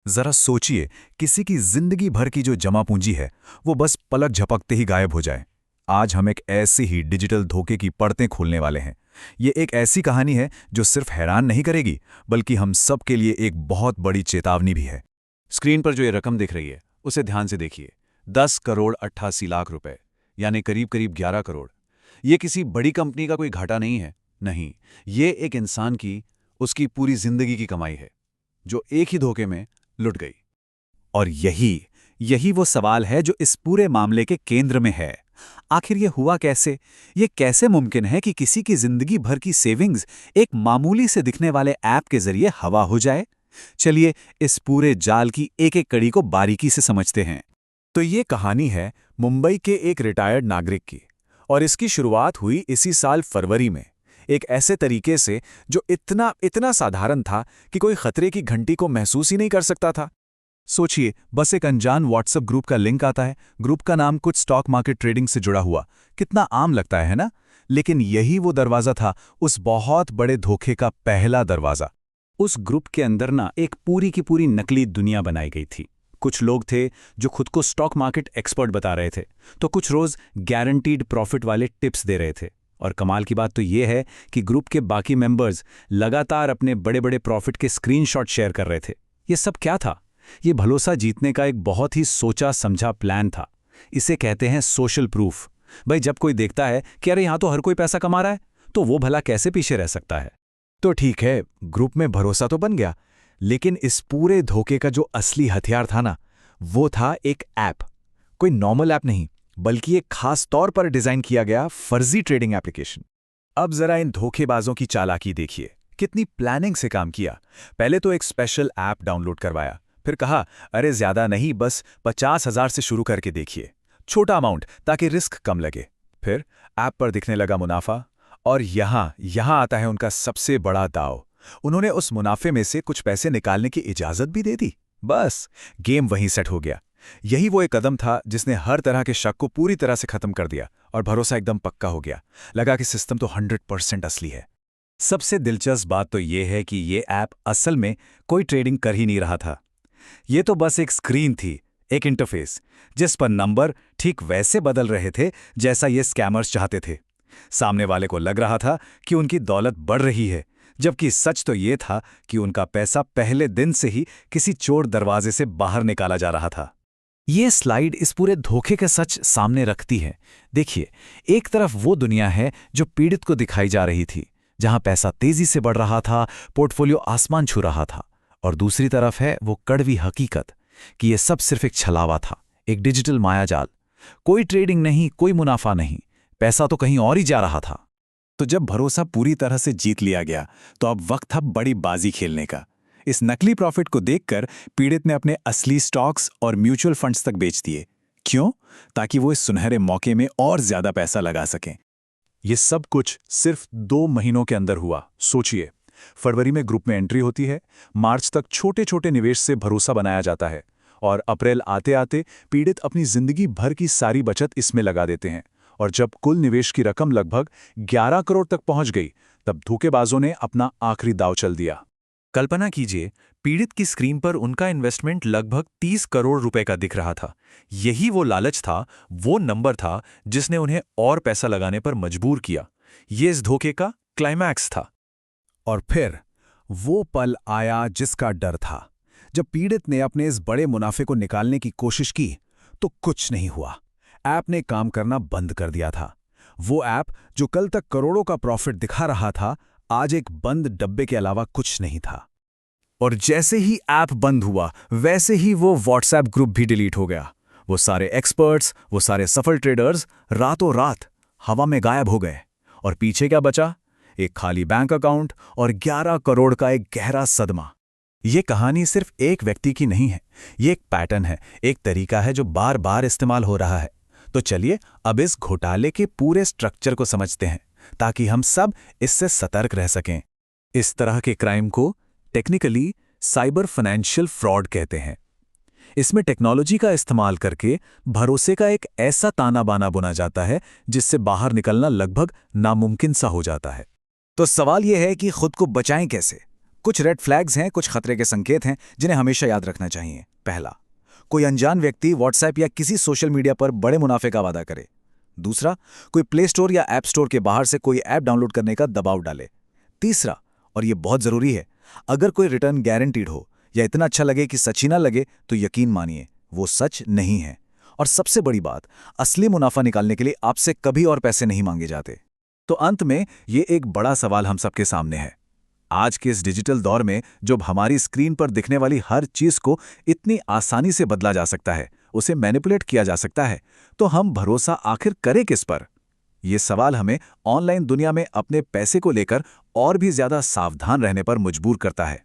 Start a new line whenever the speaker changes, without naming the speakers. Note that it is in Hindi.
जरा सोचिए, किसी की जिंदगी भर की जो जमा पूंजी है वो बस पलक झपकते ही गायब हो जाए। आज हम एक ऐसी ही डिजिटल धोखे की परतें खोलने वाले हैं। ये एक ऐसी कहानी है जो सिर्फ हैरान नहीं करेगी, बल्कि हम सब के लिए एक बहुत बड़ी चेतावनी भी है। स्क्रीन पर जो ये रकम दिख रही है उसे ध्यान से देखिए। 10 करोड़ 88 लाख रुपए, यानी करीब करीब 11 करोड़। ये किसी बड़ी कंपनी का कोई घाटा नहीं है। नहीं, ये एक इंसान की, उसकी पूरी जिंदगी की कमाई है, जो एक ही धोखे में लुट गई।
और यही यही वो सवाल है जो इस पूरे मामले के केंद्र में है। आखिर ये हुआ कैसे? ये कैसे मुमकिन है कि किसी की जिंदगी भर की सेविंग्स एक मामूली से दिखने वाले ऐप के जरिए हवा हो जाए? चलिए इस पूरे जाल की एक एक कड़ी को बारीकी से समझते हैं।
तो ये कहानी है मुंबई के एक रिटायर्ड नागरिक की, और इसकी शुरुआत हुई इसी साल फरवरी में, एक ऐसे तरीके से जो इतना इतना साधारण था कि कोई खतरे की घंटी को महसूस ही नहीं कर सकता था। सोचिए, बस एक अनजान व्हाट्सएप ग्रुप का लिंक आता है, ग्रुप का नाम कुछ स्टॉक मार्केट ट्रेडिंग से जुड़ा हुआ। कितना आम लगता है ना? लेकिन यही वो दरवाज़ा था, उस बहुत बड़े धोखे का पहला दरवाज़ा।
उस ग्रुप के अंदर ना एक पूरी की पूरी नकली दुनिया बनाई गई थी। कुछ लोग थे जो खुद को स्टॉक मार्केट एक्सपर्ट बता रहे थे, तो कुछ रोज गारंटीड प्रॉफिट वाले टिप्स दे रहे थे। और कमाल की बात तो ये है कि ग्रुप के बाकी मेंबर्स लगातार अपने बड़े बड़े प्रॉफिट के स्क्रीनशॉट शेयर कर रहे थे। ये सब क्या था? ये भरोसा जीतने का एक बहुत ही सोचा समझा प्लान था। इसे कहते हैं सोशल प्रूफ। भाई, जब कोई देखता है कि अरे यहां तो हर कोई पैसा कमा रहा है, तो वो भला कैसे पीछे रह सकता है?
तो ठीक है, ग्रुप में भरोसा तो बन गया, लेकिन इस पूरे धोखे का जो असली हथियार था ना, वो था एक ऐप। कोई नॉर्मल ऐप नहीं, बल्कि एक खास तौर पर डिजाइन किया गया फर्जी ट्रेडिंग एप्लीकेशन। अब जरा इन धोखेबाजों की चालाकी देखिए, कितनी प्लानिंग से काम किया। पहले तो एक स्पेशल ऐप डाउनलोड करवाया, फिर कहा अरे ज्यादा नहीं, बस 50,000 से शुरू करके देखिए, छोटा अमाउंट ताकि रिस्क कम लगे। फिर ऐप पर दिखने लगा मुनाफा, और यहां आता है उनका सबसे बड़ा दाव। उन्होंने उस मुनाफे में से कुछ पैसे निकालने की इजाजत भी दे दी। बस गेम वहीं सेट हो गया। यही वो एक कदम था जिसने हर तरह के शक को पूरी तरह से खत्म कर दिया, और भरोसा एकदम पक्का हो गया। लगा कि सिस्टम तो 100% असली है।
सबसे दिलचस्प बात तो ये है कि ये ऐप असल में कोई ट्रेडिंग कर ही नहीं रहा था। ये तो बस एक स्क्रीन थी, एक इंटरफेस, जिस पर नंबर ठीक वैसे बदल रहे थे जैसा ये स्कैमर्स चाहते थे। सामने वाले को लग रहा था कि उनकी दौलत बढ़ रही है, जबकि सच तो ये था कि उनका पैसा पहले दिन से ही किसी चोर दरवाजे से बाहर निकाला जा रहा था। ये स्लाइड इस पूरे धोखे का सच सामने रखती है। देखिए, एक तरफ वो दुनिया है जो पीड़ित को दिखाई जा रही थी, जहां पैसा तेजी से बढ़ रहा था, पोर्टफोलियो आसमान छू रहा था। और दूसरी तरफ है वो कड़वी हकीकत कि ये सब सिर्फ एक छलावा था, एक डिजिटल मायाजाल। कोई ट्रेडिंग नहीं, कोई मुनाफा नहीं, पैसा तो कहीं और ही जा रहा था। तो जब भरोसा पूरी तरह से जीत लिया गया, तो अब वक्त था बड़ी बाजी खेलने का। इस नकली प्रॉफिट को देखकर पीड़ित ने अपने असली स्टॉक्स और म्यूचुअल फंड्स तक बेच दिए। क्यों? ताकि वो इस सुनहरे मौके में और ज्यादा पैसा लगा सकें। ये सब कुछ सिर्फ 2 महीनों के अंदर हुआ। सोचिए, फरवरी में ग्रुप में एंट्री होती है, मार्च तक छोटे छोटे निवेश से भरोसा बनाया जाता है, और अप्रैल आते आते पीड़ित अपनी जिंदगी भर की सारी बचत इसमें लगा देते हैं। और जब कुल निवेश की रकम लगभग 11 करोड़ तक पहुंच गई, तब धोखेबाजों ने अपना आखिरी दांव चल दिया। कल्पना कीजिए, पीड़ित की स्क्रीन पर उनका इन्वेस्टमेंट लगभग 30 करोड़ रुपए का दिख रहा था। यही वो लालच था, वो नंबर था जिसने उन्हें और पैसा लगाने पर मजबूर किया। ये इस धोखे का क्लाइमैक्स था। और फिर वो पल आया जिसका डर था। जब पीड़ित ने अपने इस बड़े मुनाफे को निकालने की कोशिश की, तो कुछ नहीं हुआ। ऐप ने काम करना बंद कर दिया था। वो ऐप जो कल तक करोड़ों का प्रॉफिट दिखा रहा था, आज एक बंद डब्बे के अलावा कुछ नहीं था। और जैसे ही ऐप बंद हुआ, वैसे ही वो व्हाट्सएप ग्रुप भी डिलीट हो गया। वो सारे एक्सपर्ट्स, वो सारे सफल ट्रेडर्स रातों रात हवा में गायब हो गए। और पीछे क्या बचा? एक खाली बैंक अकाउंट और 11 करोड़ का एक गहरा सदमा। ये कहानी सिर्फ एक व्यक्ति की नहीं है, ये एक पैटर्न है, एक तरीका है जो बार बार इस्तेमाल हो रहा है। तो चलिए अब इस घोटाले के पूरे स्ट्रक्चर को समझते हैं, ताकि हम सब इससे सतर्क रह सकें। इस तरह के क्राइम को टेक्निकली साइबर फाइनेंशियल फ्रॉड कहते हैं। इसमें टेक्नोलॉजी का इस्तेमाल करके भरोसे का एक ऐसा ताना बाना बुना जाता है जिससे बाहर निकलना लगभग नामुमकिन सा हो जाता है। तो सवाल यह है कि खुद को बचाएं कैसे?
कुछ रेड फ्लैग्स हैं, कुछ खतरे के संकेत हैं जिन्हें हमेशा याद रखना चाहिए। पहला, कोई अनजान व्यक्ति व्हाट्सएप या किसी सोशल मीडिया पर बड़े मुनाफे का वादा करे। दूसरा, कोई प्ले स्टोर या ऐप स्टोर के बाहर से कोई ऐप डाउनलोड करने का दबाव डाले। तीसरा, और ये बहुत जरूरी है, अगर कोई रिटर्न गारंटीड हो या इतना अच्छा लगे कि सच ही ना लगे तो यकीन मानिए वो सच नहीं है। और सबसे बड़ी बात, असली मुनाफा निकालने के लिए आपसे कभी और पैसे नहीं मांगे जाते। तो अंत में ये एक बड़ा सवाल हम सबके सामने है। आज के इस डिजिटल दौर में जब हमारी स्क्रीन पर दिखने वाली हर चीज को इतनी आसानी से बदला जा सकता है, उसे मैनिपुलेट किया जा सकता है, तो हम भरोसा आखिर करें किस पर? ये सवाल हमें ऑनलाइन दुनिया में अपने पैसे को लेकर और भी ज्यादा सावधान रहने पर मजबूर करता है।